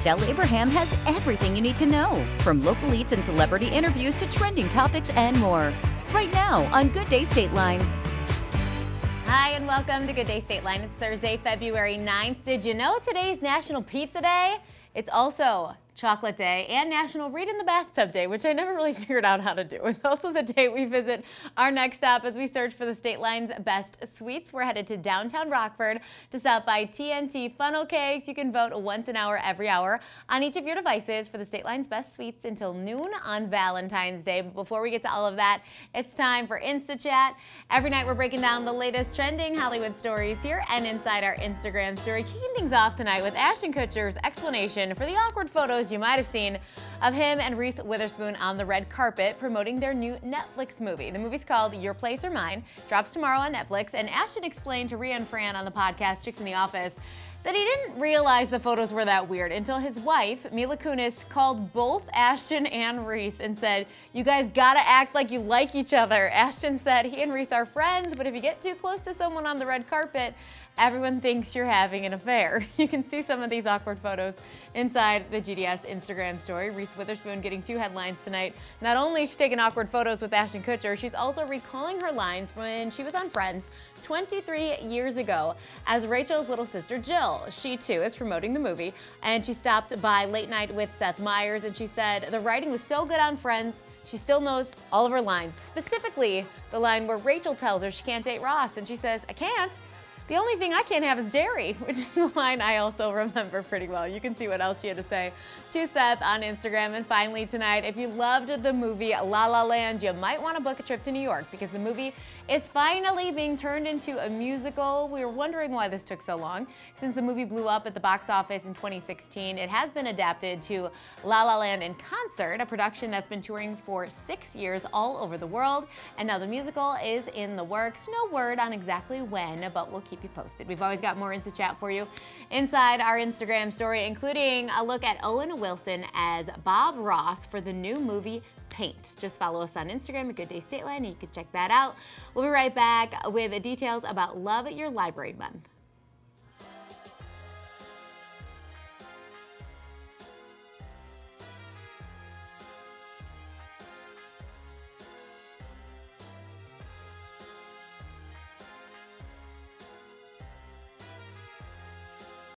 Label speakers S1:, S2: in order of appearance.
S1: Michelle Abraham has everything you need to know, from local leads and celebrity interviews to trending topics and more. Right now on Good Day Stateline.
S2: Hi and welcome to Good Day Stateline. It's Thursday, February 9th. Did you know today's National Pizza Day? It's also Chocolate Day and National Read in the Bathtub Day, which I never really figured out how to do. It's also the day we visit our next stop as we search for the Stateline's best sweets. We're headed to downtown Rockford to stop by TNT Funnel Cakes. You can vote once an hour every hour on each of your devices for the Stateline's best sweets until noon on Valentine's Day. But before we get to all of that, it's time for Insta Chat. Every night we're breaking down the latest trending Hollywood stories here and inside our Instagram story. Kicking things off tonight with Ashton Kutcher's explanation for the awkward photos you might have seen of him and Reese Witherspoon on the red carpet promoting their new Netflix movie. The movie's called Your Place or Mine, drops tomorrow on Netflix, and Ashton explained to Rhea and Fran on the podcast Chicks in the Office that he didn't realize the photos were that weird until his wife, Mila Kunis, called both Ashton and Reese and said, "You guys gotta act like you like each other." Ashton said he and Reese are friends, but if you get too close to someone on the red carpet, everyone thinks you're having an affair. You can see some of these awkward photos inside the GDS Instagram story. Reese Witherspoon getting two headlines tonight. Not only is she taking awkward photos with Ashton Kutcher, she's also recalling her lines when she was on Friends 23 years ago as Rachel's little sister Jill. She too is promoting the movie, and she stopped by Late Night with Seth Meyers, and she said the writing was so good on Friends, she still knows all of her lines. Specifically, the line where Rachel tells her she can't date Ross, and she says, "I can't. The only thing I can't have is dairy," which is the line I also remember pretty well. You can see what else she had to say to Seth on Instagram. And finally tonight, if you loved the movie La La Land, you might want to book a trip to New York because the movie is finally being turned into a musical. We were wondering why this took so long. Since the movie blew up at the box office in 2016, it has been adapted to La La Land in Concert, a production that's been touring for 6 years all over the world. And now the musical is in the works. No word on exactly when, but we'll keep you posted. We've always got more Insta Chat for you inside our Instagram story, including a look at Owen Wilson as Bob Ross for the new movie Paint. Just follow us on Instagram at Good Day Stateline and you can check that out. We'll be right back with details about Love at Your Library Month.